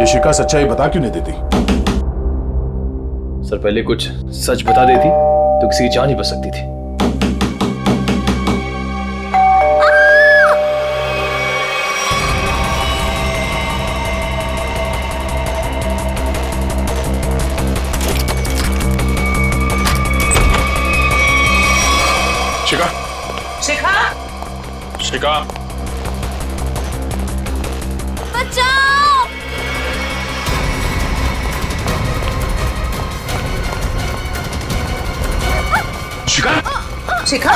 ये शिखा सच्चाई बता क्यों नहीं देती? सर पहले कुछ सच बता देती तो किसी की जान ही बच सकती थी। शिखा, शिखा, शिखा, बचाओ! शिखा, शिखा,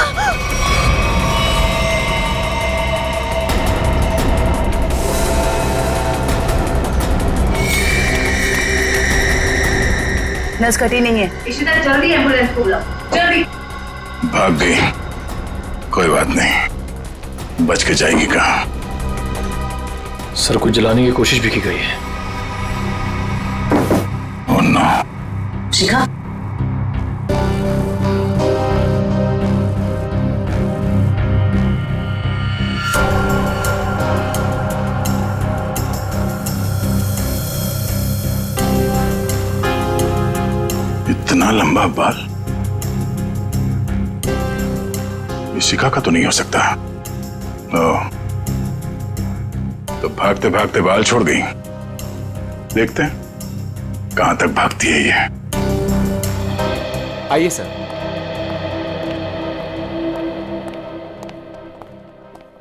नस कटी नहीं है। इशिता जल्दी एम्बुलेंस को बुलाओ, जल्दी। भाग गई। कोई बात नहीं, बच के जाएगी कहाँ? सर को जलाने की कोशिश भी की गई है। Oh no. शिखा, इतना लंबा बाल ये शिखा का तो नहीं हो सकता। ओह, तो भागते भागते बाल छोड़ दी। देखते हैं कहां तक भागती है ये। आइए सर।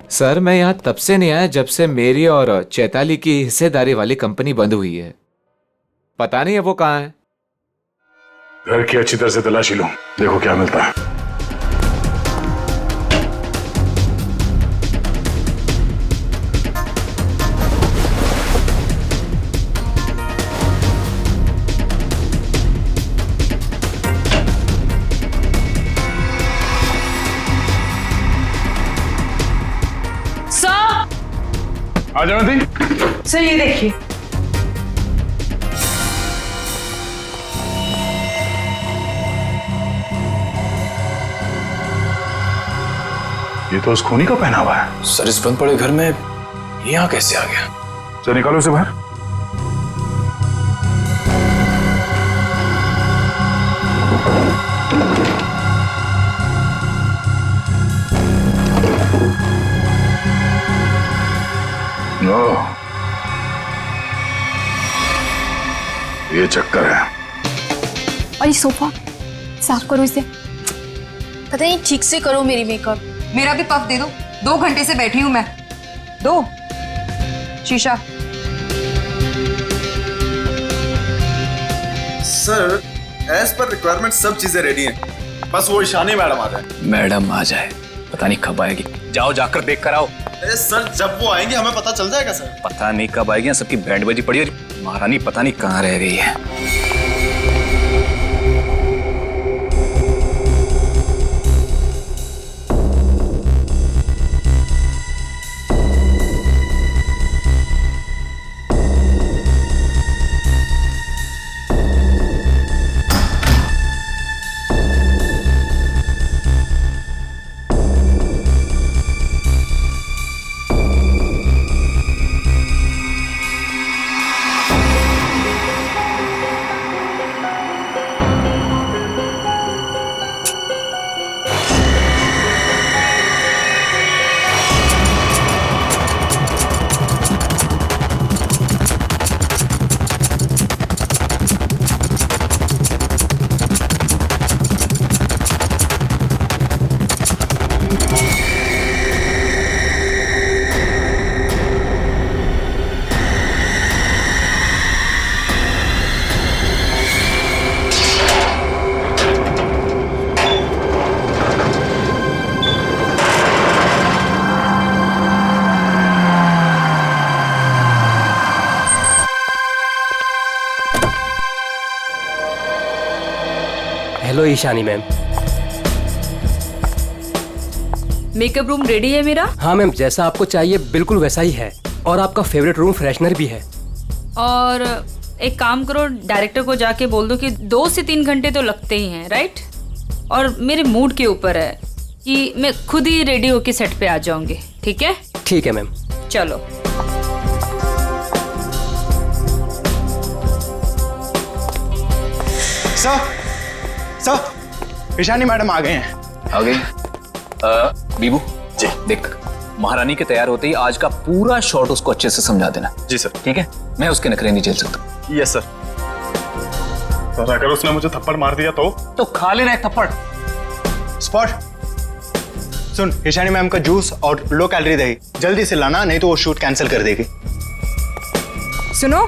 सर मैं यहाँ तब से नहीं आया जब से मेरी और चैताली की हिस्सेदारी वाली कंपनी बंद हुई है। पता नहीं है वो कहाँ है। घर की अच्छी तरह से तलाशी लो, देखो क्या मिलता है। आ जाओ दी। सर ये देखिए। ये तो उस खूनी का पहना हुआ है। सर इस बंद पड़े घर में यहाँ कैसे आ गया? चल निकालो इसे बाहर। ओह, ये चक्कर है। और ये सोफा साफ करो इसे। पता नहीं ठीक से करो मेरी मेकअप। मेरा भी पफ दे दो, 2 घंटे से बैठी हूं मैं। दो शीशा। सर एज पर रिक्वायरमेंट सब चीजें रेडी हैं, बस वो ईशानी मैडम आ जाए। मैडम आ जाए, पता नहीं कब आएगी। जाओ जाकर देख कर आओ। अरे सर जब वो आएंगे हमें पता चल जाएगा सर। पता नहीं कब आएगी, सबकी बैंड बजी पड़ी है। महारानी पता नहीं कहाँ रह गई है। Hello Ishani ma'am. Makeup room ready है मेरा? हाँ मैम, जैसा आपको चाहिए बिल्कुल वैसा ही है, और आपका फेवरेट रूम फ्रेशनर भी है। और एक काम करो, डायरेक्टर को जाके बोल दो कि 2 से 3 घंटे तो लगते ही हैं, राइट? और मेरे मूड के ऊपर है कि मैं खुद ही रेडी होके सेट पे आ जाऊंगी, ठीक है? ठीक है मैम। चलो। सर ईशानी मैडम आ गए हैं। आ गई। बीबू जी देख, महारानी के तैयार होते ही आज का पूरा शॉट उसको अच्छे से समझा देना। जी सर। ठीक है, मैं उसके नखरे नहीं झेल सकता। Yes sir. सर अगर उसने मुझे थप्पड़ मार दिया तो खा लेना एक थप्पड़। स्पॉट सुन, ईशानी मैम का जूस और लो कैलोरी दही जल्दी से लाना, नहीं तो वो शूट कैंसिल कर देगी। सुनो,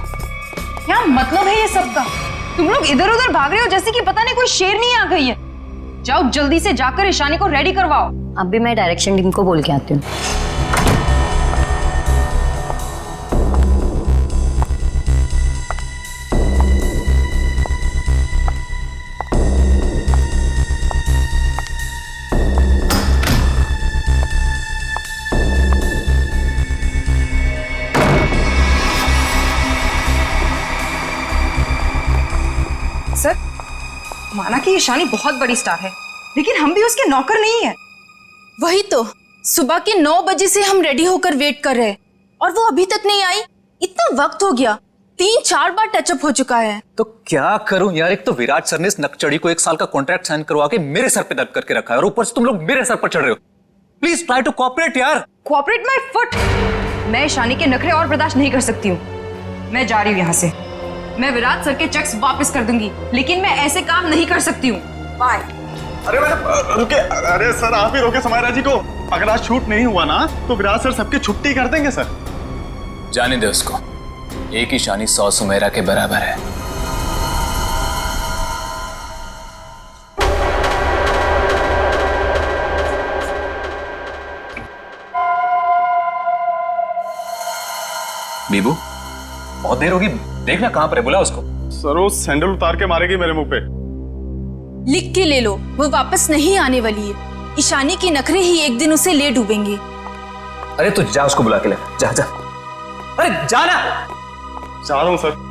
क्या मतलब है ये सबका? तुम लोग इधर उधर भाग रहे हो जैसे कि पता नहीं कोई शेरनी आ गई है। जाओ जल्दी से जाकर ईशानी को रेडी करवाओ। अब भी मैं डायरेक्शन टीम को बोल के आती हूँ। सर, माना कि ईशानी बहुत बड़ी स्टार है, लेकिन हम भी उसके नौकर नहीं है। वही तो, सुबह के 9 बजे से हम रेडी होकर वेट कर रहे हैं और वो अभी तक नहीं आई। इतना वक्त हो गया, 3-4 बार टचअप हो चुका है। तो क्या करूं यार, एक तो विराट सर ने इस नकचड़ी को 1 साल का कॉन्ट्रैक्ट साइन करवा के मेरे सर पे दर्द करके रखा है और ऊपर से तुम लोग मेरे सर पर चढ़ रहे हो। प्लीज ट्राई टू कोऑपरेट यार। Cooperate my foot. मैं ईशानी के नखरे और बर्दाश्त नहीं कर सकती हूँ। मैं जा रही हूँ यहाँ से। मैं विराट सर के चेक्स वापस कर दूंगी, लेकिन मैं ऐसे काम नहीं कर सकती हूँ। बाय। अरे मैडम रुके, अरे सर आप ही रोके समायरा जी को। अगर आज शूट नहीं हुआ ना तो विराट सर सबकी छुट्टी कर देंगे सर। जाने दे उसको, एक ईशानी 100 सुमेरा के बराबर है। बीबू बहुत देर होगी, देखना कहां पर है, बुला उसको। सर वो सैंडल उतार के मारेगी मेरे मुंह पे। लिख के ले लो, वो वापस नहीं आने वाली है। ईशानी के नखरे ही एक दिन उसे ले डूबेंगे। अरे तू जा उसको बुला के ले, जा जा। अरे जाना। जा रहा हूं सर।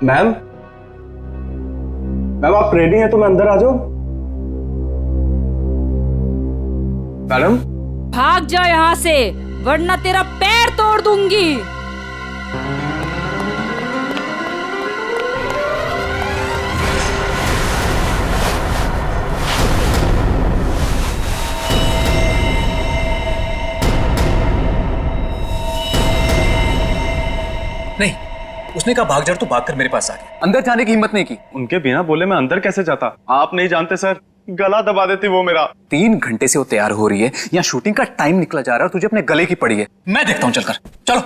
मैम, मैम आप रेडी हैं तो मैं अंदर आ जाऊं? मैडम भाग जा यहाँ से, वरना तेरा पैर तोड़ दूंगी। नहीं, उसने कहा भाग जा, तो भागकर मेरे पास आ गया। अंदर जाने की हिम्मत नहीं की। उनके बिना बोले मैं अंदर कैसे जाता? आप नहीं जानते सर, गला दबा देती वो मेरा। 3 घंटे से वो तैयार हो रही है, यहाँ शूटिंग का टाइम निकला जा रहा है और तुझे अपने गले की पड़ी है। मैं देखता हूँ, चलकर चलो।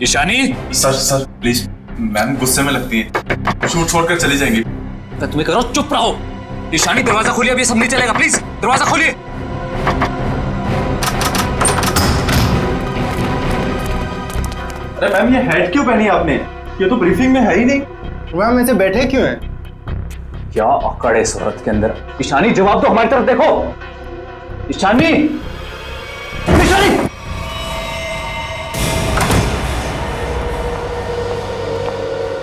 ईशानी। सर प्लीज, मैम गुस्से में लगती है, शूट छोड़कर चली जाएंगी। तो तुम्हें करो, चुप रहो। ईशानी दरवाजा खोलिए, अब ये सब नहीं चलेगा, प्लीज दरवाजा खोलिए। अरे मैम ये हेड क्यों पहनी आपने? ये तो ब्रीफिंग में है ही नहीं। मैम ऐसे बैठे क्यों हैं? क्या अकड़ है इस औरत के अंदर। ईशानी जवाब दो, हमारी तरफ देखो। ईशानी, ईशानी।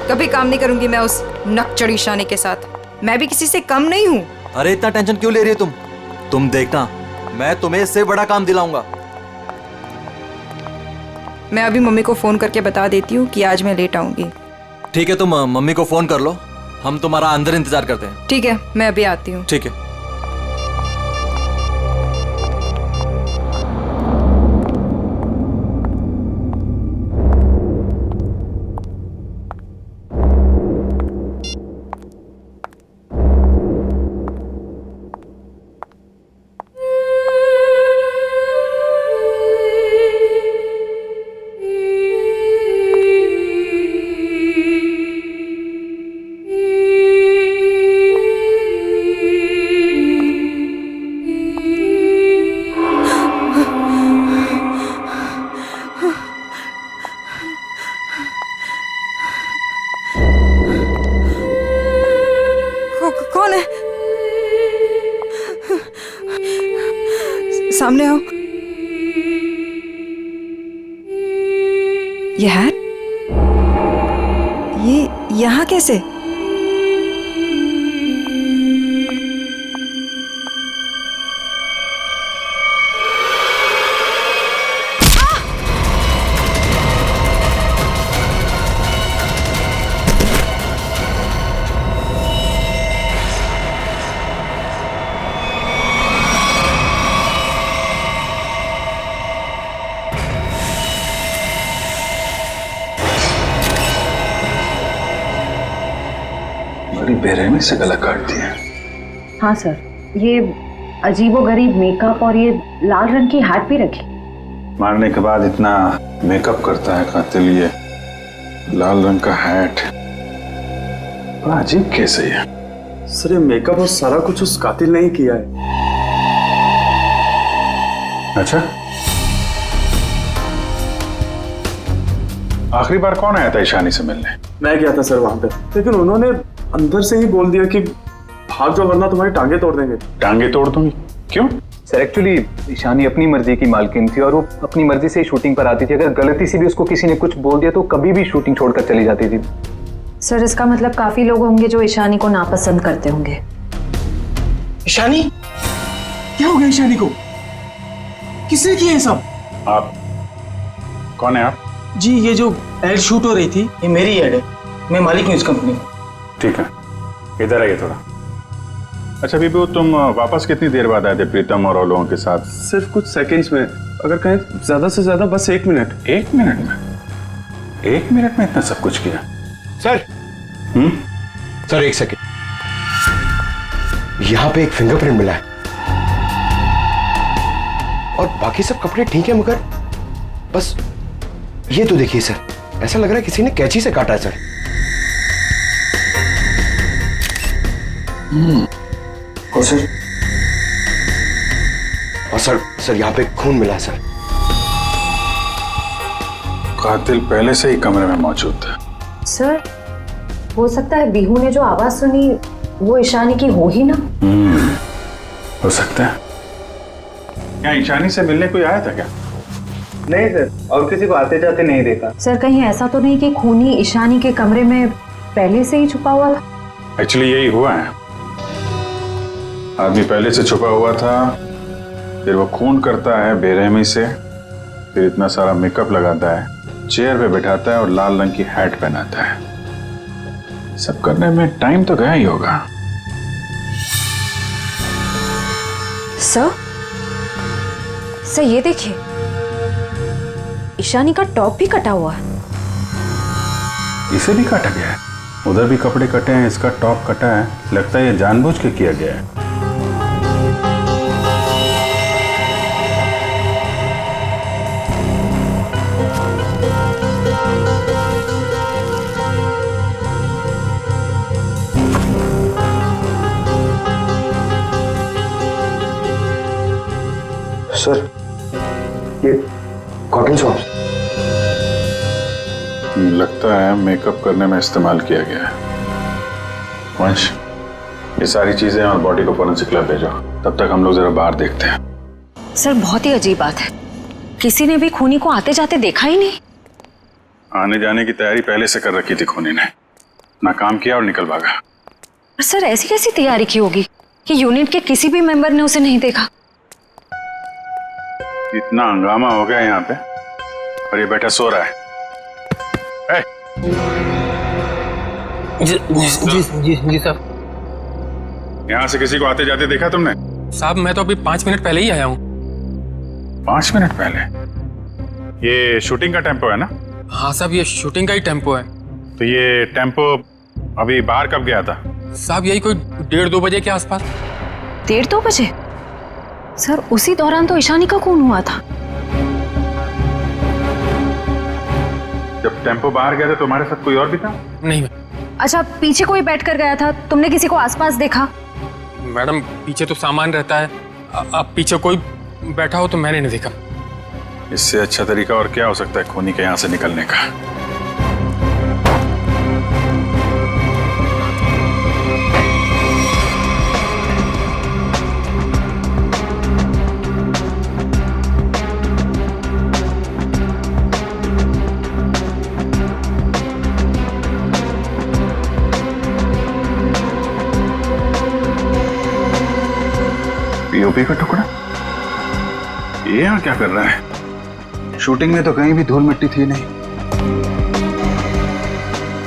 कभी काम नहीं करूंगी मैं उस नकचड़ ईशानी के साथ। मैं भी किसी से कम नहीं हूँ। अरे इतना टेंशन क्यों ले रही हो तुम देखना, मैं तुम्हें इससे बड़ा काम दिलाऊंगा। मैं अभी मम्मी को फोन करके बता देती हूँ कि आज मैं लेट आऊंगी। ठीक है, तुम मम्मी को फोन कर लो, हम तुम्हारा अंदर इंतजार करते हैं। ठीक है, मैं अभी आती हूँ। ठीक है। सामने आओ। ये है? ये यहाँ कैसे? बड़ी बेरहमी से गला काट दिया। हाँ सर, ये अजीबोगरीब मेकअप और ये लाल रंग की हैट भी रखी। मारने के बाद इतना मेकअप करता है कातिल, ये लाल रंग का हैट, बड़ा अजीब केस है ये। सर ये मेकअप और सारा कुछ उस कातिल ने ही किया है। अच्छा, आखिरी बार कौन आया था ईशानी से मिलने? मैं गया था सर वहां पे, लेकिन उन्होंने अंदर से ही बोल दिया कि भाग जाओ वरना तुम्हारी टांगे तोड़ देंगे। टांगे तोड़ दूंगी? क्यों? सर एक्चुअली ईशानी अपनी मर्जी की मालकिन थी और वो अपनी मर्जी से ही शूटिंग पर आती थी। अगर गलती से भी उसको किसी ने कुछ बोल दिया तो कभी भी शूटिंग छोड़कर चली जाती थी। सर इसका मतलब काफी लोग होंगे जो ईशानी को नापसंद करते होंगे। ईशानी? क्या हो गया ईशानी को? किसने किया ये सब? आप कौन है आप? जी ये जो एड शूट हो रही थी ये मेरी एड है, मैं मालिक हूँ इस कंपनी का। ठीक है, इधर आइए थोड़ा। अच्छा बीबू, तुम वापस कितनी देर बाद आए थे प्रीतम और लोगों के साथ? सिर्फ कुछ सेकंड्स में, अगर कहें ज्यादा से ज्यादा बस 1 मिनट। 1 मिनट में? 1 मिनट में इतना सब कुछ किया? सर सर 1 सेकंड, यहां पे एक फिंगरप्रिंट मिला है और बाकी सब कपड़े ठीक है, मगर बस ये तो देखिए सर, ऐसा लग रहा है किसी ने कैंची से काटा है सर। और सर यहाँ पे खून मिला है सर। कातिल पहले से ही कमरे में मौजूद था। सर हो सकता है बिहू ने जो आवाज सुनी वो ईशानी की हो ही ना। हो सकता है। क्या ईशानी से मिलने कोई आया था क्या? नहीं सर, और किसी को आते जाते नहीं देखा। सर कहीं ऐसा तो नहीं कि खूनी ईशानी के कमरे में पहले से ही छुपा हुआ था? एक्चुअली यही हुआ है, आदमी पहले से छुपा हुआ था, फिर वो खून करता है बेरहमी से, फिर इतना सारा मेकअप लगाता है, चेयर पे बैठाता है और लाल रंग की हैट पहनाता है। सब करने में टाइम तो गया ही होगा। सर ये देखिए, ईशानी का टॉप भी कटा हुआ है। इसे भी काटा गया है? उधर भी कपड़े कटे हैं, इसका टॉप कटा है। लगता है ये जानबूझ के किया गया है। सर ये कॉटन सॉक्स लगता है मेकअप करने में इस्तेमाल किया गया है। वंश, ये सारी चीजें और बॉडी को फोरेंसिक लैब भेजो, तब तक हम लोग जरा बाहर देखते हैं। सर बहुत ही अजीब बात है, किसी ने भी खूनी को आते जाते देखा ही नहीं। आने जाने की तैयारी पहले से कर रखी थी खूनी ने, ना काम किया और निकल भागा। पर सर ऐसी कैसी तैयारी की होगी कि यूनिट के किसी भी मेंबर ने उसे नहीं देखा? इतना हंगामा हो गया यहाँ पे और ये बैठा सो रहा है। जी साहब। यहाँ से किसी को आते जाते देखा तुमने? साहब मैं तो अभी 5 मिनट पहले ही आया हूँ। 5 मिनट पहले? ये शूटिंग का टेम्पो है ना? हाँ साहब, ये शूटिंग का ही टेम्पो है। तो ये टेम्पो अभी बाहर कब गया था? साहब यही कोई 1:30-2 बजे के आसपास। 1:30-2 बजे? सर उसी दौरान तो ईशानी का खून हुआ था। जब टेम्पो बाहर गया था तुम्हारे साथ कोई और भी था? नहीं। अच्छा पीछे कोई बैठ कर गया था, तुमने किसी को आसपास देखा? मैडम पीछे तो सामान रहता है, अब पीछे कोई बैठा हो तो मैंने नहीं देखा। इससे अच्छा तरीका और क्या हो सकता है खूनी के यहाँ से निकलने का? पीओपी का टुकड़ा? ये यहाँ क्या कर रहा है? शूटिंग में तो कहीं भी धूल मिट्टी थी नहीं।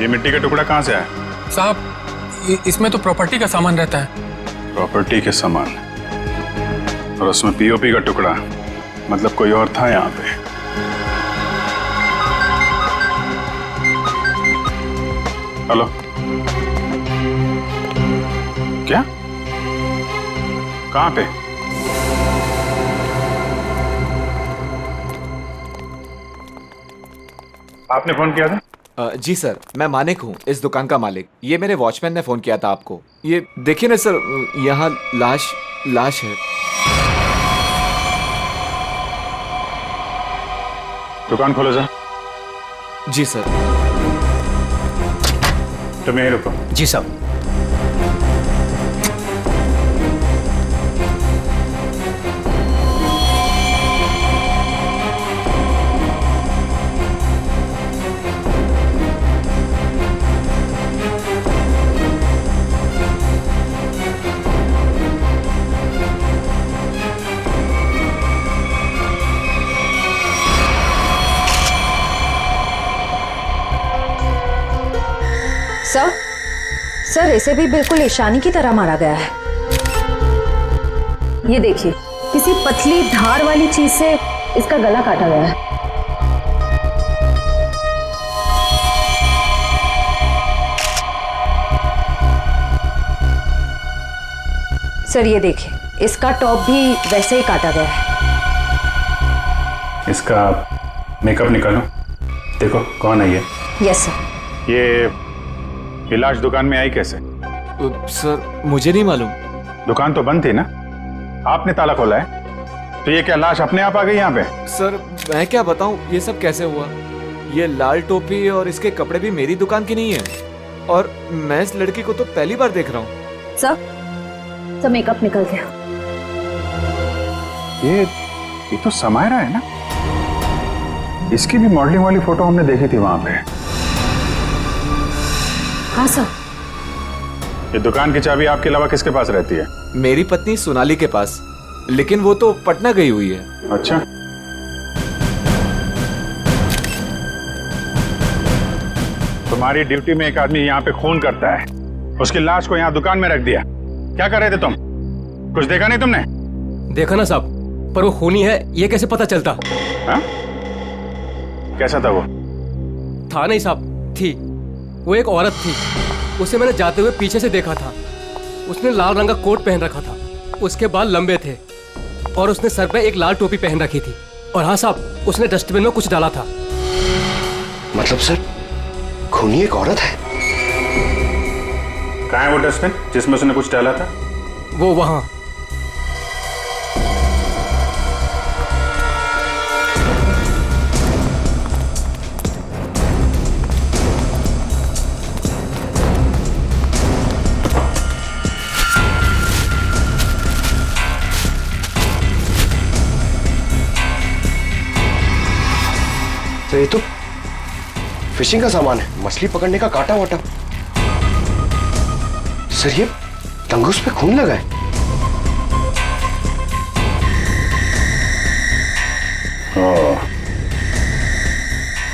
ये मिट्टी का टुकड़ा कहाँ से आया? साहब इसमें तो प्रॉपर्टी का सामान रहता है। प्रॉपर्टी के सामान, और उसमें पीओपी का टुकड़ा, मतलब कोई और था यहाँ पे। हेलो, क्या? कहाँ पे? आपने फोन किया था? जी सर, मैं मानिक हूँ, इस दुकान का मालिक। ये मेरे वॉचमैन ने फोन किया था आपको। ये देखिए ना सर, यहाँ लाश है। दुकान खोलो जा। जी सर। तुम यहीं रुको। जी साहब। सर इसे भी बिल्कुल ईशानी की तरह मारा गया है। ये देखिए, किसी पतली धार वाली चीज से इसका गला काटा गया है। सर ये देखिए, इसका टॉप भी वैसे ही काटा गया है। इसका मेकअप निकालो, देखो कौन है ये। Yes sir. ये लाश दुकान में आई कैसे? सर मुझे नहीं मालूम। दुकान तो बंद थी ना, आपने ताला खोला है, तो ये क्या लाश अपने आप आ गई यहाँ पे? सर मैं क्या बताऊं, ये सब कैसे हुआ? ये लाल टोपी और इसके कपड़े भी मेरी दुकान की नहीं है, और मैं इस लड़की को तो पहली बार देख रहा हूँ। सर मेकअप निकल गया। ये तो समायरा है ना? इसकी भी मॉडलिंग वाली फोटो हमने देखी थी वहां पे। हाँ सर। ये दुकान की चाबी आपके अलावा किसके पास रहती है? मेरी पत्नी सोनाली के पास, लेकिन वो तो पटना गई हुई है। अच्छा, तुम्हारी ड्यूटी में एक आदमी यहाँ पे खून करता है, उसकी लाश को यहाँ दुकान में रख दिया। क्या कर रहे थे तुम? कुछ देखा नहीं तुमने? देखा ना साहब, पर वो खूनी है ये कैसे पता चलता? हाँ? कैसा था वो? था नहीं साहब, थी। वो एक औरत थी, उसे मैंने जाते हुए पीछे से देखा था। उसने लाल रंग का कोट पहन रखा था, उसके बाल लंबे थे, और उसने सर पे एक लाल टोपी पहन रखी थी। और हाँ साहब, उसने डस्टबिन में कुछ डाला था। मतलब सर, खूनी एक औरत है? कहाँ है वो डस्टबिन जिसमें उसने कुछ डाला था? वो वहां। तो ये तो फिशिंग का सामान है, मछली पकड़ने का कांटा वाटा। सर ये तंगूस पे खून लगा है।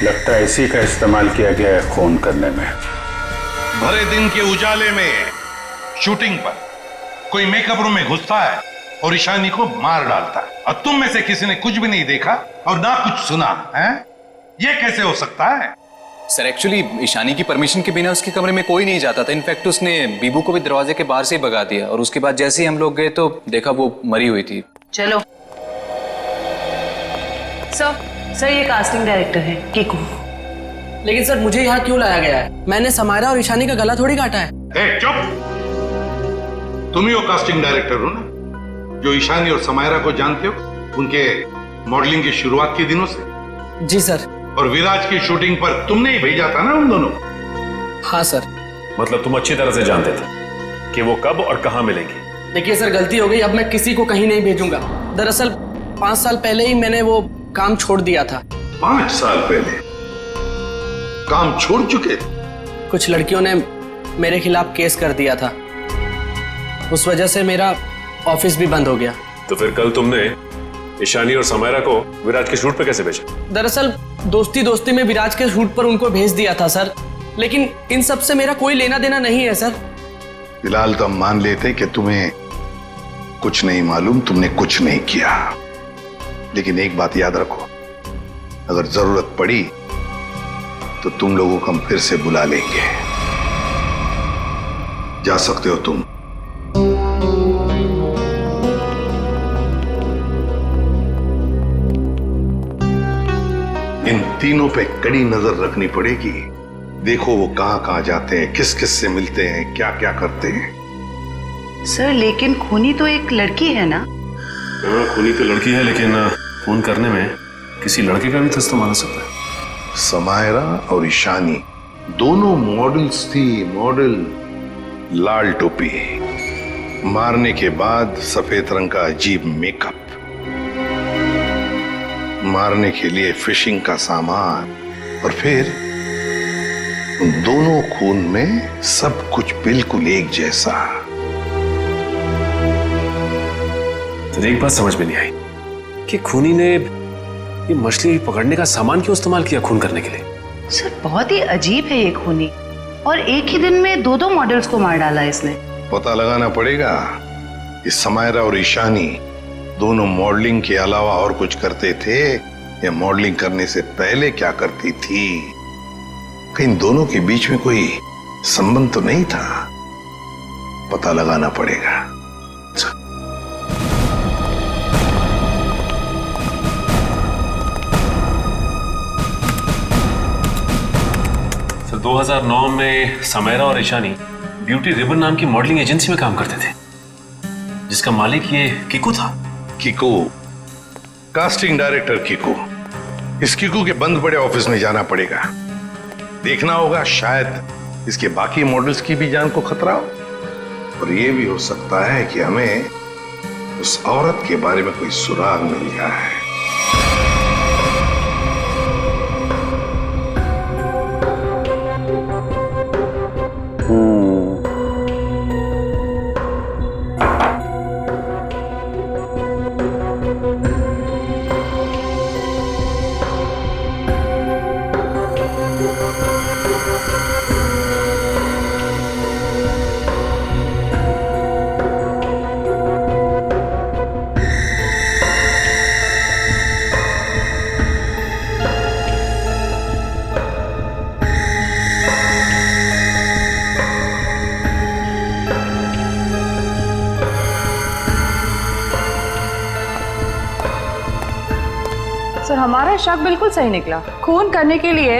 लगता है इसी का इस्तेमाल किया गया है खून करने में। भरे दिन के उजाले में शूटिंग पर कोई मेकअप रूम में घुसता है और ईशानी को मार डालता है, और तुम में से किसी ने कुछ भी नहीं देखा और ना कुछ सुना है? ये कैसे हो सकता है? सर एक्चुअली ईशानी की परमिशन के बिना उसके कमरे में कोई नहीं जाता था। इनफैक्ट उसने बीबू को भी दरवाजे के बाहर से ही भगा दिया, और उसके बाद जैसे ही हम लोग गए तो देखा वो मरी हुई थी। चलो सर ये कास्टिंग डायरेक्टर है कीकू। लेकिन सर मुझे यहाँ क्यों लाया गया है? मैंने समायरा और ईशानी का गला थोड़ी काटा है। चुप! तुम ही वो कास्टिंग डायरेक्टर हो ना, जो ईशानी और समायरा को जानते हो उनके मॉडलिंग की शुरुआत के दिनों से? जी सर। और विराज की शूटिंग पर तुमने ही भेजा था ना उन दोनों? हाँ सर। मतलब तुम अच्छी तरह से जानते थे कि वो कब और कहां मिलेंगी? देखिए सर, गलती हो गई, अब मैं किसी को कहीं नहीं भेजूंगा। दरअसल 5 साल पहले ही मैंने वो काम छोड़ दिया था। 5 साल पहले काम छोड़ चुके? कुछ लड़कियों ने मेरे खिलाफ केस कर दिया था, उस वजह से मेरा ऑफिस भी बंद हो गया। तो फिर कल तुमने ईशानी और समायरा को विराज के शूट पे कैसे भेजा? दरअसल दोस्ती दोस्ती में विराज के शूट पर उनको भेज दिया था सर, लेकिन इन सब से मेरा कोई लेना देना नहीं है सर। फिलहाल तो हम मान लेते कि तुम्हें कुछ नहीं मालूम, तुमने कुछ नहीं किया। लेकिन एक बात याद रखो, अगर जरूरत पड़ी तो तुम लोगों को हम फिर से बुला लेंगे। जा सकते हो तुम। इन तीनों पे कड़ी नजर रखनी पड़ेगी। देखो वो कहां कहां जाते हैं, किस किस से मिलते हैं, क्या क्या करते हैं। सर लेकिन खूनी तो एक लड़की है ना? हाँ, खूनी तो लड़की है, लेकिन फोन करने में किसी लड़के का भी तो इस्तेमाल हो सकता है। समायरा और ईशानी दोनों मॉडल्स थी, मॉडल। लाल टोपी, मारने के बाद सफेद रंग का अजीब मेकअप, मारने के लिए फिशिंग का सामान, और फिर उन दोनों खून में सब कुछ बिल्कुल एक जैसा। तो एक बात समझ में नहीं आई कि खूनी ने ये मछली पकड़ने का सामान क्यों इस्तेमाल किया खून करने के लिए? सर बहुत ही अजीब है ये खूनी, और एक ही दिन में दो दो मॉडल्स को मार डाला इसने। पता लगाना पड़ेगा कि समायरा और ईशानी दोनों मॉडलिंग के अलावा और कुछ करते थे या मॉडलिंग करने से पहले क्या करती थी। कहीं दोनों के बीच में कोई संबंध तो नहीं था, पता लगाना पड़ेगा। सर 2009 में समायरा और ईशानी ब्यूटी रिबन नाम की मॉडलिंग एजेंसी में काम करते थे, जिसका मालिक ये किकू था। Kiku, casting director Kiku. इस किकू के बंद पड़े ऑफिस में जाना पड़ेगा, देखना होगा शायद इसके बाकी मॉडल्स की भी जान को खतरा हो, और यह भी हो सकता है कि हमें उस औरत के बारे में कोई सुराग मिल जाए। सर हमारा शक बिल्कुल सही निकला। खून करने के लिए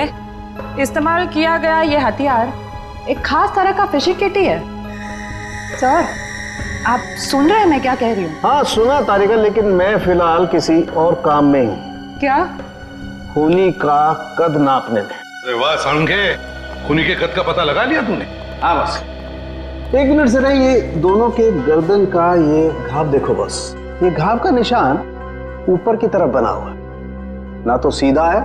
इस्तेमाल किया गया ये हथियार एक खास तरह का फिशिंग किट ही है। सर आप सुन रहे हैं मैं क्या कह रही हूँ? हाँ सुना तारिका, लेकिन मैं फिलहाल किसी और काम में हूँ। क्या? खूनी का कद नापने में। अरे वाह सालुंखे, खूनी के कद का पता लगा लिया तूने? हाँ बस एक मिनट से नहीं, ये दोनों के गर्दन का ये घाव देखो बस। ये घाव का निशान ऊपर की तरफ बना हुआ है, ना तो सीधा है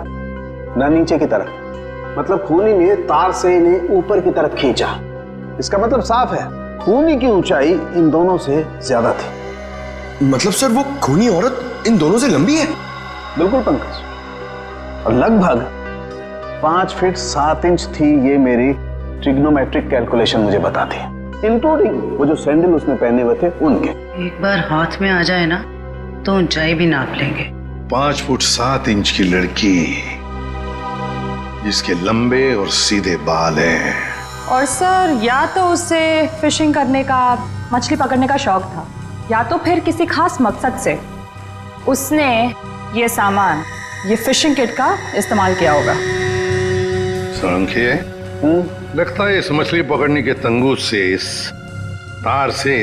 ना नीचे की तरफ। मतलब खूनी ने तार से इन्हें ऊपर की तरफ खींचा। इसका मतलब साफ है खूनी की ऊंचाई इन दोनों से ज्यादा थी। मतलब सर वो खूनी औरत इन दोनों से लंबी है? बिल्कुल पंकज, और लगभग 5 फीट 7 इंच थी, ये मेरी ट्रिग्नोमेट्रिक कैलकुलेशन मुझे बताती है, इंक्लूडिंग वो जो सैंडल उसने पहने हुए थे उनके। एक बार हाथ में आ जाए ना तो ऊंचाई भी नाप लेंगे। 5 फुट 7 इंच की लड़की जिसके लंबे और सीधे बाल हैं। और सर या तो उसे फिशिंग करने का, मछली पकड़ने का शौक था, या तो फिर किसी खास मकसद से उसने ये सामान, ये फिशिंग किट का इस्तेमाल किया होगा। सालुंखे, लगता है इस मछली पकड़ने के तंगूस से, इस तार से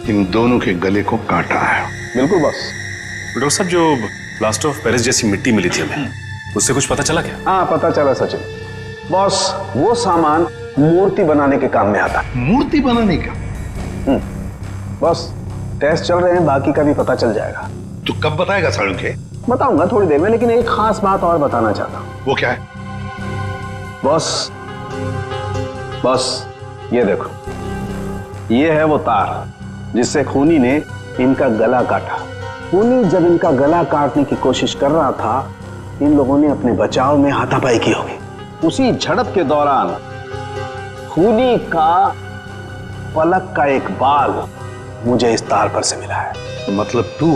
इन दोनों के गले को काटा है। बिल्कुल बस। डॉक्टर साहब, जो प्लास्टर ऑफ पेरिस जैसी मिट्टी मिली थी हमें, उससे कुछ पता चला क्या? हाँ पता चला सचिन। बॉस वो सामान मूर्ति बनाने के काम में आता है। मूर्ति बनाने का? बॉस टेस्ट चल रहे हैं, बाकी का भी पता चल जाएगा। तो कब बताएगा सालुंखे? बताऊंगा थोड़ी देर में, लेकिन एक खास बात और बताना चाहता हूँ। वो क्या है? बॉस ये देखो, ये है वो तार जिससे खूनी ने इनका गला काटा। खूनी जब इनका गला काटने की कोशिश कर रहा था, इन लोगों ने अपने बचाव में हाथापाई की होगी। उसी झड़प के दौरान खूनी का पलक का एक बाल मुझे इस तार पर से मिला है। तो मतलब तू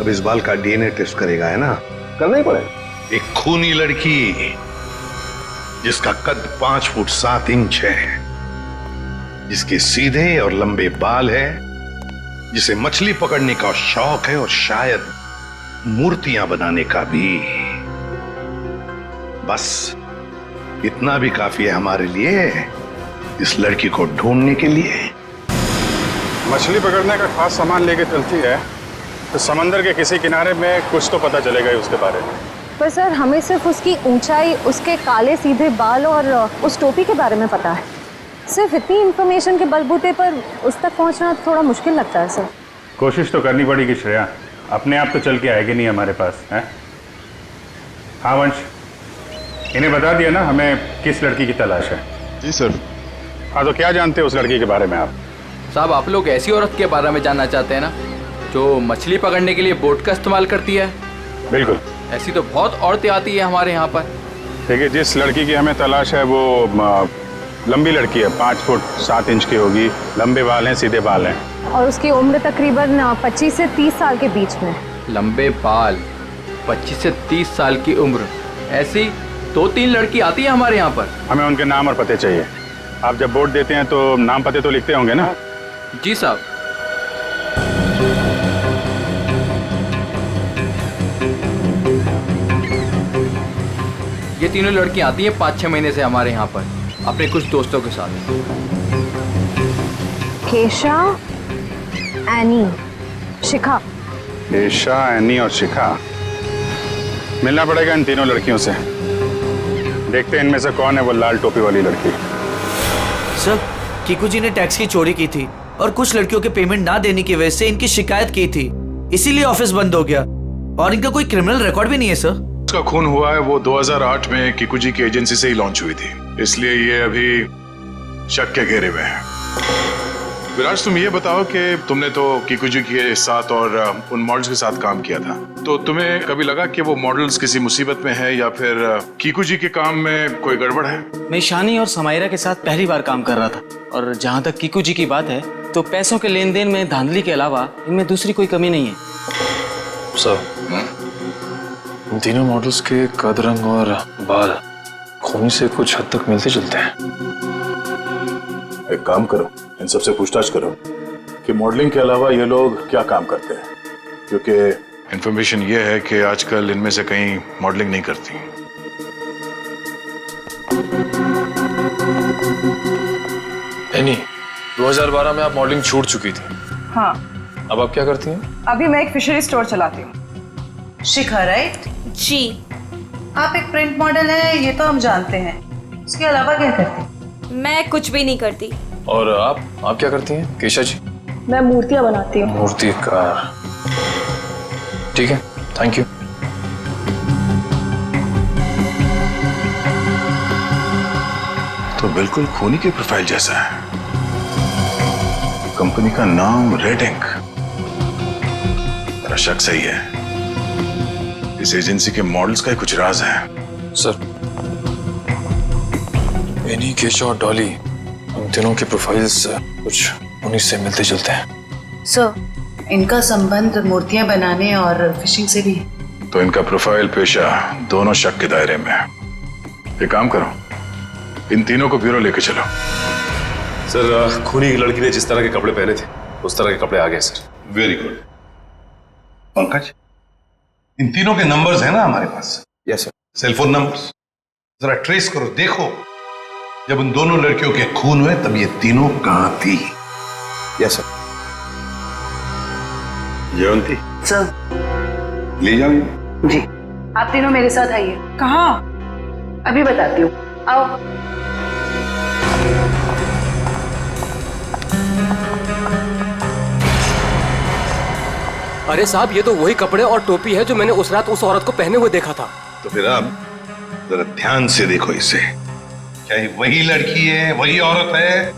अब इस बाल का डीएनए टेस्ट करेगा, है ना? करना ही पड़ेगा। एक खूनी लड़की जिसका कद 5 फुट 7 इंच है, जिसके सीधे और लंबे बाल है, जिसे मछली पकड़ने का शौक है और शायद मूर्तियां बनाने का भी। बस इतना भी काफी है हमारे लिए इस लड़की को ढूंढने के लिए। मछली पकड़ने का खास सामान लेके चलती है तो समंदर के किसी किनारे में कुछ तो पता चलेगा ही उसके बारे में। पर सर हमें सिर्फ उसकी ऊंचाई, उसके काले सीधे बाल और उस टोपी के बारे में पता है। सिर्फ इतनी इन्फॉर्मेशन के बलबूते पर उस तक पहुंचना थोड़ा मुश्किल लगता है सर। कोशिश तो करनी पड़ेगी श्रेया, अपने आप तो चल के आएगी नहीं हमारे पास, है? हाँ वंश, इन्हें बता दिया ना हमें किस लड़की की तलाश है? जी सर। हाँ तो क्या जानते हैं उस लड़की के बारे में आप? साहब आप लोग ऐसी औरत के बारे में जानना चाहते हैं ना जो मछली पकड़ने के लिए बोट का इस्तेमाल करती है? बिल्कुल। ऐसी तो बहुत औरतें आती है हमारे यहाँ पर। देखिए, जिस लड़की की हमें तलाश है वो लंबी लड़की है, 5 फुट 7 इंच की होगी, लंबे बाल हैं, सीधे बाल हैं। और उसकी उम्र तकरीबन 25 से 30 साल के बीच में। लंबे बाल, 25 से 30 साल की उम्र, ऐसी 2-3 लड़की आती है हमारे यहाँ पर। हमें उनके नाम और पते चाहिए। आप जब वोट देते हैं तो नाम पते तो लिखते होंगे ना? जी साहब। ये तीनों लड़कियां आती हैं 5-6 महीने से हमारे यहाँ पर अपने कुछ दोस्तों के साथ। केशा, एनी, शिखा। केशा, एनी और शिखा। मिलना पड़ेगा इन तीनों लड़कियों से। देखते हैं इनमें से कौन है वो लाल टोपी वाली लड़की। सर, कीकू जी ने टैक्स की चोरी की थी और कुछ लड़कियों के पेमेंट ना देने की वजह से इनकी शिकायत की थी, इसीलिए ऑफिस बंद हो गया। और इनका कोई क्रिमिनल रिकॉर्ड भी नहीं है सर। उसका खून हुआ है वो 2008 में कीकू जी की एजेंसी से ही लॉन्च हुई थी, इसलिए ये अभी शक के घेरे में है। विराज, तुम ये बताओ कि तुमने तो कीकू जी के साथ और उन मॉडल्स के साथ काम किया था, तो तुम्हें कभी लगा कि वो मॉडल्स किसी मुसीबत में है या फिर कीकू जी के काम में कोई गड़बड़ है? मैं ईशानी और समायरा के साथ पहली बार काम कर रहा था, और जहाँ तक कीकू जी की बात है तो पैसों के लेन देन में धांधली के अलावा इनमें दूसरी कोई कमी नहीं है। सर, इन तीनों मॉडल्स के कद, रंग और बाल खूनी से कुछ हद तक मिलते जुलते हैं। एक काम करो, इन सबसे पूछताछ करो कि मॉडलिंग के अलावा ये लोग क्या काम करते हैं, क्योंकि इंफॉर्मेशन ये है कि आजकल इनमें से कहीं मॉडलिंग नहीं करती। एनी, 2012 में आप मॉडलिंग छूट चुकी थी। हाँ। अब आप क्या करती हैं? अभी मैं एक फिशरी स्टोर चलाती हूँ। शिखा, राइट? जी। आप एक प्रिंट मॉडल है, ये तो हम जानते हैं। इसके अलावा क्या करते हैं? मैं कुछ भी नहीं करती। और आप क्या करती हैं केशा जी? मैं मूर्तियां बनाती हूँ। मूर्तिकार। ठीक है, थैंक यू। तो बिल्कुल खूनी की प्रोफाइल जैसा है। कंपनी का नाम रेड इंक। मेरा शक सही है, इस एजेंसी के मॉडल्स का ही कुछ राज है। सर, एनी, केशा और डॉली, उन तीनों के प्रोफाइल्स कुछ उन्हीं से मिलते जुलते हैं। सर, इनका संबंध मूर्तियां बनाने और फिशिंग से भी है। तो इनका प्रोफाइल, पेशा दोनों शक के दायरे में है। एक काम करो, इन तीनों को ब्यूरो लेके चलो। सर, खूनी की लड़की ने जिस तरह के कपड़े पहने थे उस तरह के कपड़े आ गए सर। Very good. पंकज, इन तीनों के नंबर्स हैं ना हमारे पास? Yes sir. सेलफोन नंबर्स जरा ट्रेस करो, देखो जब उन दोनों लड़कियों के खून हुए तब ये तीनों कहां थी। Yes sir. जयंती सर, ले जाओ। जी, आप तीनों मेरे साथ आइए। कहाँ? अभी बताती हूँ, आओ। अरे साहब, ये तो वही कपड़े और टोपी है जो मैंने उस रात उस औरत को पहने हुए देखा था। तो फिर आप जरा ध्यान से देखो इसे। क्या ये वही लड़की है, वही औरत है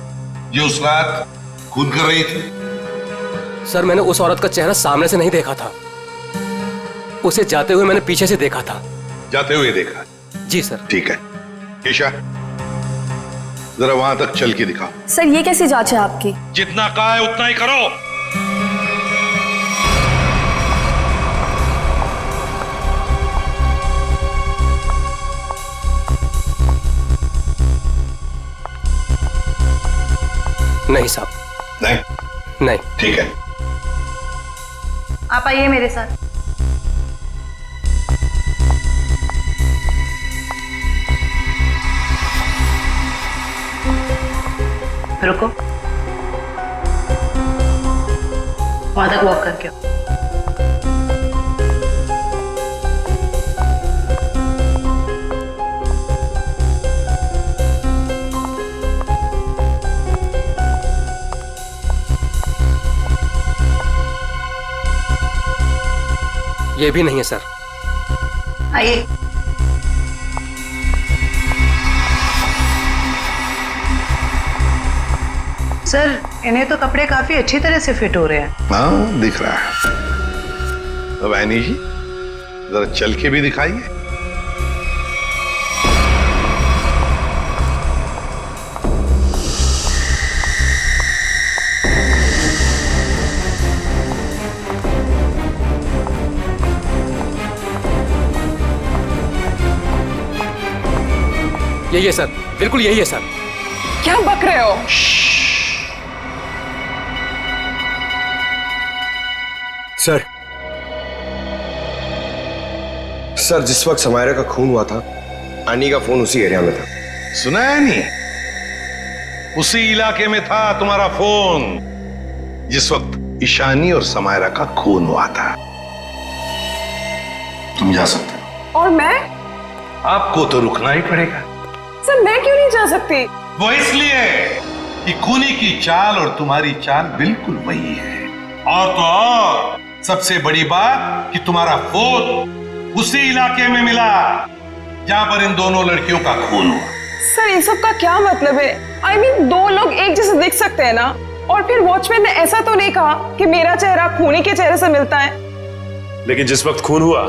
जो उस रात खून कर रही थी? सर मैंने उस औरत का चेहरा सामने से नहीं देखा था, उसे जाते हुए मैंने पीछे से देखा था। जाते हुए देखा? जी सर। ठीक है ईशा, जरा वहां तक चल के दिखाओ। सर ये कैसी जांच है आपकी? जितना कहा है उतना ही करो। नहीं साहब। नहीं। ठीक है, आप आइए मेरे साथ। रुको, वहां तक वॉक करके आओ। ये भी नहीं है सर। आइए। सर इन्हें तो कपड़े काफी अच्छी तरह से फिट हो रहे हैं। हाँ दिख रहा है। अब ऐनी जी जरा चल के भी दिखाइए। यही है सर, बिल्कुल यही है सर। क्या बक रहे हो? सर जिस वक्त समायरा का खून हुआ था, आनी का फोन उसी एरिया में था। सुना है नहीं? उसी इलाके में था तुम्हारा फोन जिस वक्त ईशानी और समायरा का खून हुआ था। तुम जा सकते हो। और मैं? आपको तो रुकना ही पड़ेगा। सर मैं क्यों नहीं जा सकती? वो इसलिए कि खूनी की चाल और तुम्हारी चाल बिल्कुल वही है। और तो और सबसे बड़ी बात कि तुम्हारा फोन उसी इलाके में मिला जहां पर इन दोनों लड़कियों का खून हुआ। सर इन सब का क्या मतलब है? I mean, दो लोग एक जैसे दिख सकते हैं ना? और फिर वॉचमैन ने ऐसा तो नहीं कहा कि मेरा चेहरा खूनी के चेहरे से मिलता है। लेकिन जिस वक्त खून हुआ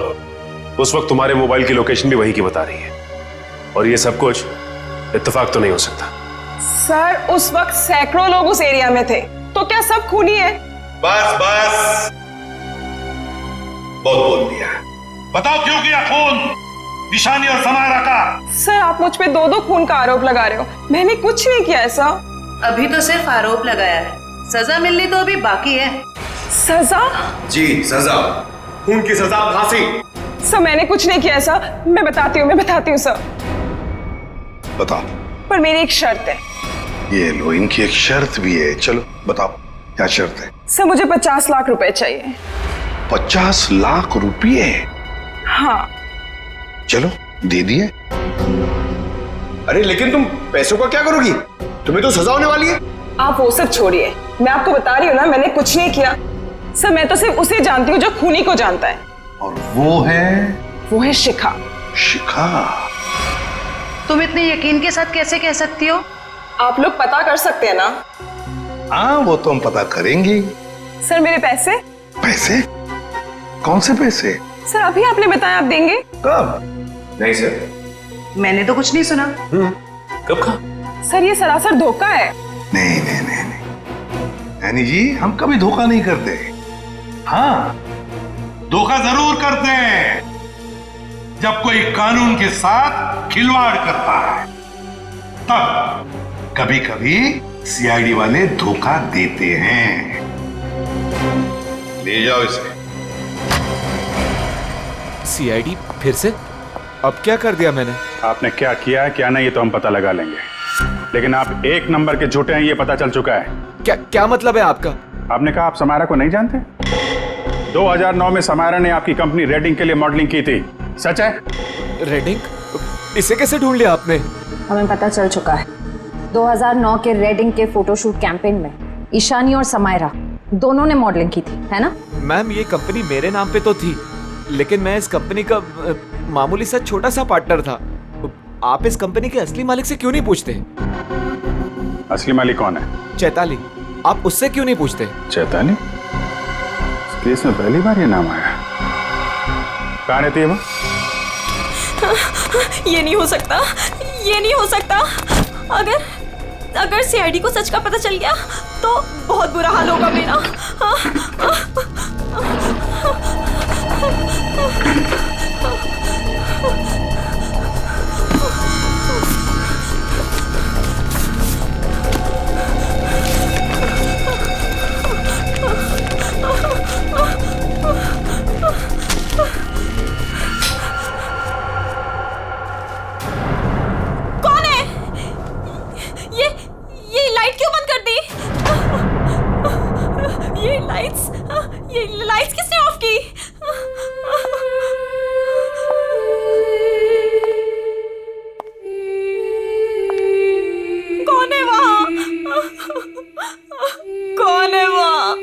उस वक्त तुम्हारे मोबाइल की लोकेशन भी वही की बता रही है, और ये सब कुछ इत्तेफाक तो नहीं हो सकता। सर उस वक्त सैकड़ों लोग उस एरिया में थे, तो क्या सब खूनी है? बस बस, बहुत बोल दिया। बताओ क्यों किया खून ईशानी और समायरा का? सर आप मुझ पे दो खून का आरोप लगा रहे हो, मैंने कुछ नहीं किया ऐसा। अभी तो सिर्फ आरोप लगाया है, सजा मिलनी तो अभी बाकी है। सजा? जी सजा, खून की सजा फांसी। सर मैंने कुछ नहीं किया ऐसा, मैं बताती हूँ सर। बताओ। पर मेरी एक शर्त है। ये लो, इनकी एक शर्त भी है। चलो बताओ क्या शर्त है? सर मुझे 50 लाख रुपए चाहिए। 50 लाख रुपये? हाँ। चलो दे दिए। अरे लेकिन तुम पैसों का क्या करोगी? तुम्हें तो सजा होने वाली है। आप वो सब छोड़िए, मैं आपको बता रही हूँ ना, मैंने कुछ नहीं किया। सर मैं तो सिर्फ उसे जानती हूँ जो खूनी को जानता है। और वो है शिखा। शिखा? तुम इतने यकीन के साथ कैसे कह सकती हो? आप लोग पता कर सकते हैं ना? हाँ वो तो हम पता करेंगे। सर मेरे पैसे? पैसे? कौन से पैसे? सर अभी आपने बताया आप देंगे। कब? नहीं सर, मैंने तो कुछ नहीं सुना। कब कहा? सर ये सरासर धोखा है। नहीं नहीं नहीं नहीं ऐनी जी, हम कभी धोखा नहीं करते। हाँ धोखा जरूर करते हैं जब कोई कानून के साथ खिलवाड़ करता है, तब कभी कभी सीआईडी वाले धोखा देते हैं। ले जाओ इसे। सीआईडी फिर से? अब क्या कर दिया मैंने? आपने क्या किया है क्या नहीं ये तो हम पता लगा लेंगे, लेकिन आप एक नंबर के झूठे हैं ये पता चल चुका है। क्या मतलब है आपका? आपने कहा आप समायरा को नहीं जानते। 2009 में समायरा ने आपकी कंपनी रेडिंग के लिए मॉडलिंग की थी, सच है? रेडिंग? इसे कैसे ढूंढ लिया आपने? हमें पता चल चुका है। 2009 के रेडिंग के फोटोशूट कैंपेन में ईशानी और समायरा दोनों ने मॉडलिंग की थी, है ना? मैम ये कंपनी मेरे नाम पे तो थी, लेकिन मैं इस कंपनी का मामूली सा छोटा सा पार्टनर था। आप इस कंपनी के असली मालिक से क्यों नहीं पूछते? असली मालिक कौन है? चैताली। आप उससे क्यों नहीं पूछते? चैताली? केस में पहली बार ये नाम आया। कहाँ रहती है वो? ये नहीं हो सकता, ये नहीं हो सकता। अगर सीआईडी को सच का पता चल गया तो बहुत बुरा हाल होगा मेरा। कौन है? ये लाइट क्यों बंद कर दी? ये लाइट्स किसने ऑफ की? कौन है वहां? कौन है वहां?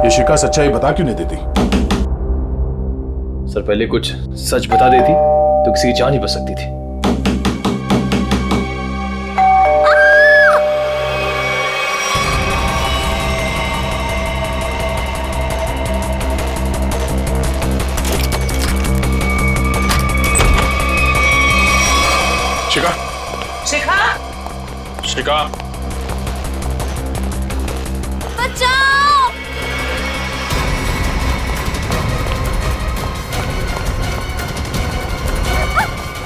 ये शिका सच्चाई बता क्यों नहीं देती? सर पहले कुछ सच बता देती तो किसी की जान ही बच सकती थी। शिका, शिखा, शिका, बचाओ!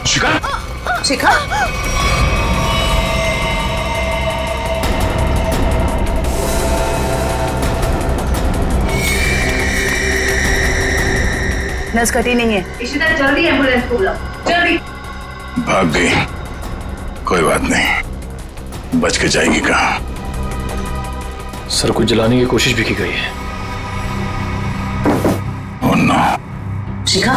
शिका, शिखा, नस कटी नहीं है। इशिता जल्दी एम्बुलेंस को बुलाओ, जल्दी। भाग गई। कोई बात नहीं, बच के जाएगी कहाँ? सर को जलाने की कोशिश भी की गई है। Oh no. शिखा,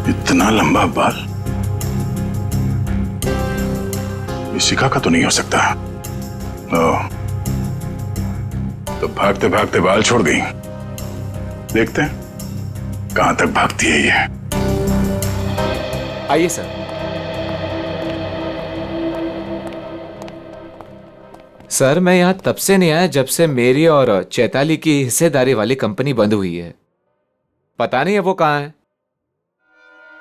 इतना लंबा बाल शिखा का तो नहीं हो सकता। ओह, तो भागते भागते बाल छोड़ गई। देखते हैं कहां तक भागती है ये। आइए सर। सर मैं यहां तब से नहीं आया जब से मेरी और चैताली की हिस्सेदारी वाली कंपनी बंद हुई है। पता नहीं है वो कहां है।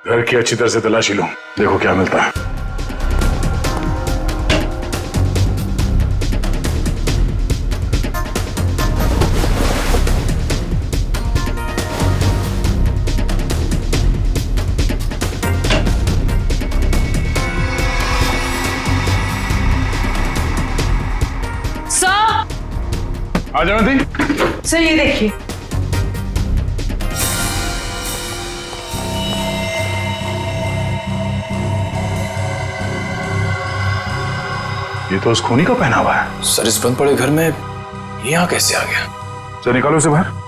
घर की अच्छी तरह से तलाशी लो, देखो क्या मिलता है। आ जाओ दी। सर ये देखिए। ये तो उस खूनी का पहना हुआ है। सर इस बंद पड़े घर में यहाँ कैसे आ गया? चल निकालो इसे बाहर।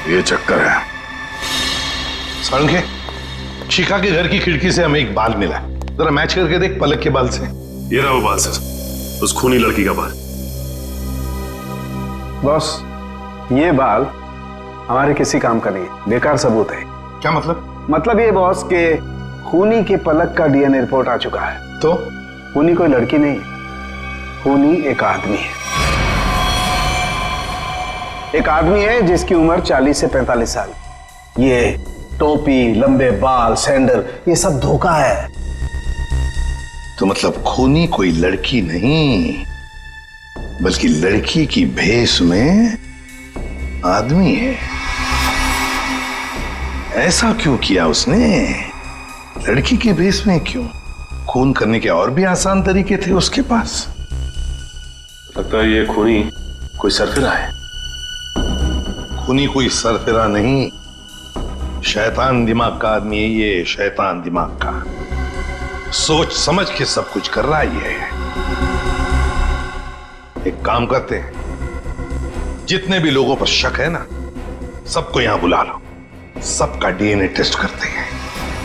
ये चक्कर है। संख्य, शिखा के घर की खिड़की से हमें एक बाल मिला, जरा मैच करके देख पलक के बाल से। ये रहा वो बाल सर, उस खूनी लड़की का बाल। बॉस, ये बाल हमारे किसी काम का नहीं है, बेकार सबूत है। क्या मतलब? मतलब ये बॉस के खूनी के पलक का डीएनए रिपोर्ट आ चुका है। तो खूनी कोई लड़की नहीं है, खूनी एक आदमी है। एक आदमी है जिसकी उम्र 40 से 45 साल। ये टोपी, लंबे बाल, सैंडल, ये सब धोखा है। तो मतलब खूनी कोई लड़की नहीं, बल्कि लड़की की भेष में आदमी है। ऐसा क्यों किया उसने? लड़की के भेष में क्यों? खून करने के और भी आसान तरीके थे उसके पास। लगता है ये खूनी कोई सरफिरा है। खूनी कोई सरफिरा नहीं, शैतान दिमाग का आदमी है ये, शैतान दिमाग का। सोच समझ के सब कुछ कर रहा है ये। एक काम करते हैं, जितने भी लोगों पर शक है ना, सबको यहां बुला लो, सबका डीएनए टेस्ट करते हैं।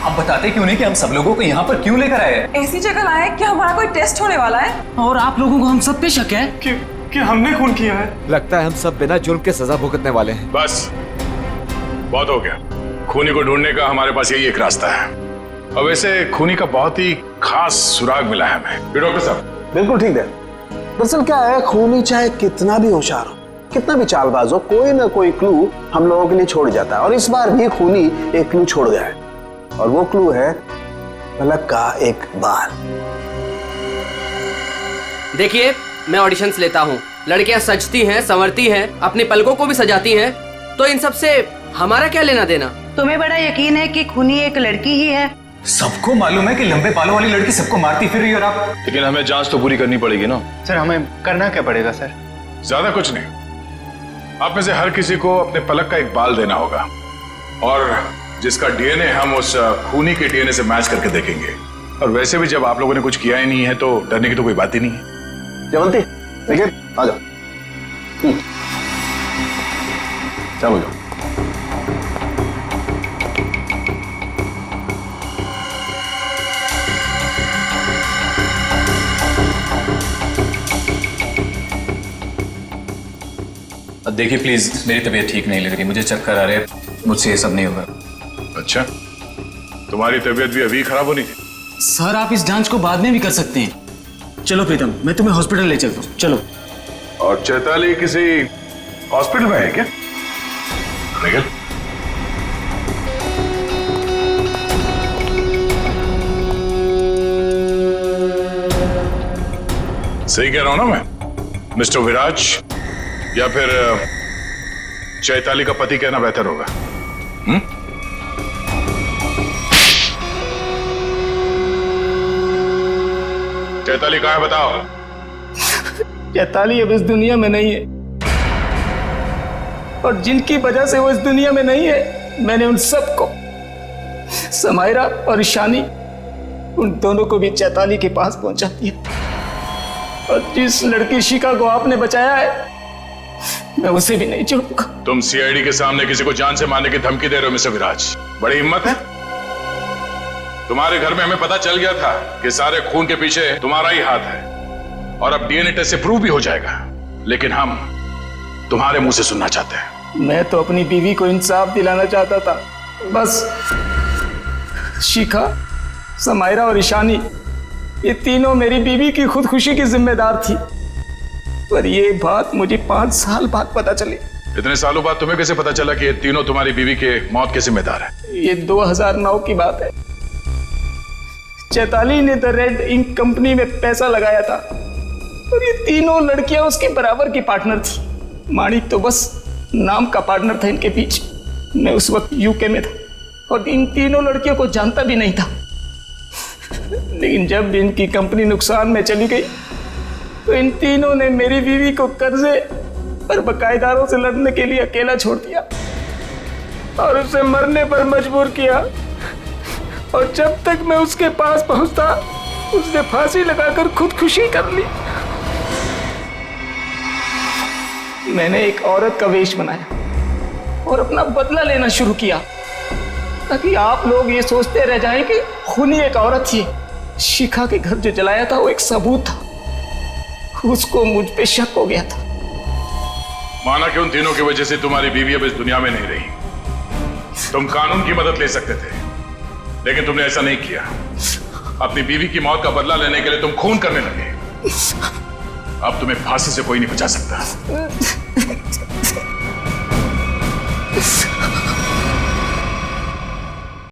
आप बताते क्यों नहीं कि हम सब लोगों को यहाँ पर क्यों लेकर आए हैं? ऐसी जगह लाए कि हमारा कोई टेस्ट होने वाला है। और आप लोगों को हम सब पे शक है कि हमने खून किया है। लगता है हम सब बिना जुर्म के सजा भुगतने वाले हैं। बस बहुत हो गया। खूनी को ढूंढने का हमारे पास यही एक रास्ता है। और वैसे खूनी का बहुत ही खास सुराग मिला है हमें। डॉक्टर साहब बिल्कुल ठीक है। दरअसल क्या है, खूनी चाहे कितना भी होशियार हो, कितना भी चालबाज हो, कोई ना कोई क्लू हम लोगों के लिए छोड़ जाता है। और इस बार भी खूनी एक क्लू छोड़ गया है, और वो क्लू है पलक का एक बाल। देखिए, मैं ऑडिशंस लेता हूँ, लड़कियां सजती हैं, संवरती हैं, अपनी पलकों को भी सजाती हैं, तो इन सब से हमारा क्या लेना देना? तुम्हें बड़ा यकीन है कि खूनी एक लड़की ही है? सबको मालूम है कि लंबे बालों वाली लड़की सबको मारती फिर रही, और आप। लेकिन हमें जांच तो पूरी करनी पड़ेगी ना। सर हमें करना क्या पड़ेगा सर? ज्यादा कुछ नहीं, आप में से हर किसी को अपने पलक का एक बाल देना होगा, और जिसका डीएनए हम उस खूनी के डीएनए से मैच करके देखेंगे। और वैसे भी जब आप लोगों ने कुछ किया ही नहीं है तो डरने की तो कोई बात ही नहीं है। जयवंती देखिए, आ जाओ। चलो जाओ। देखिए प्लीज, मेरी तबीयत ठीक नहीं लग रही, मुझे चक्कर आ रहे हैं, मुझसे ये सब नहीं होगा। अच्छा, तुम्हारी तबीयत भी अभी खराब होनी थी? सर आप इस जांच को बाद में भी कर सकते हैं। चलो प्रीतम, मैं तुम्हें हॉस्पिटल ले चलता हूँ, चलो। और चैताली किसी हॉस्पिटल में है क्या? निखिल, सही कह रहा हूं ना मैं? मिस्टर विराज या फिर चैताली का पति कहना बेहतर होगा। चैताली कहाँ है बताओ? चैताली अब इस दुनिया में नहीं है, और जिनकी वजह से वो इस दुनिया में नहीं है, मैंने उन सबको, समायरा और ईशानी, उन दोनों को भी चैताली के पास पहुंचा दिया। और जिस लड़की शिखा को आपने बचाया है, मैं उसे भी नहीं छोड़ूंगा। तुम सीआईडी के सामने किसी को जान से मारने की धमकी दे रहे हो मिस्टर विराज? बड़ी हिम्मत है तुम्हारे। घर में हमें पता चल गया था कि सारे खून के पीछे तुम्हारा ही हाथ है, और अब डीएनए टेस्ट से प्रूव भी हो जाएगा। लेकिन हम तुम्हारे मुंह से सुनना चाहते हैं। मैं तो अपनी बीवी को इंसाफ दिलाना चाहता था, बस शिखा, समायरा और ईशानी, ये तीनों मेरी बीवी की खुदकुशी की जिम्मेदार थी। पर ये बात मुझे 5 साल बाद पता चली। इतने सालों बाद तुम्हें कैसे पता चला कि ये तीनों तुम्हारी बीवी के मौत के जिम्मेदार है? ये 2009 की बात है। चैताली ने द रेड इंक कंपनी में पैसा लगाया था, और ये तीनों लड़कियां उसके बराबर की पार्टनर थी। माणिक तो बस नाम का पार्टनर था इनके पीछे। मैं उस वक्त यूके में था, और इन तीनों लड़कियों को जानता भी नहीं था। लेकिन जब इनकी कंपनी नुकसान में चली गई, तो इन तीनों ने मेरी बीवी को कर्जे और बकायेदारों से लड़ने के लिए अकेला छोड़ दिया, और उसे मरने पर मजबूर किया। और जब तक मैं उसके पास पहुंचता, उसने फांसी लगाकर खुदकुशी कर ली। मैंने एक औरत का वेश बनाया और अपना बदला लेना शुरू किया, ताकि आप लोग ये सोचते रह जाएं कि खूनी एक औरत थी। शिखा के घर जो जलाया था वो एक सबूत था, उसको मुझ पे शक हो गया था। माना कि उन तीनों की वजह से तुम्हारी बीवी अब इस दुनिया में नहीं रही। तुम कानून की मदद ले सकते थे, लेकिन तुमने ऐसा नहीं किया। अपनी बीवी की मौत का बदला लेने के लिए तुम खून करने लगे। अब तुम्हें फांसी से कोई नहीं बचा सकता।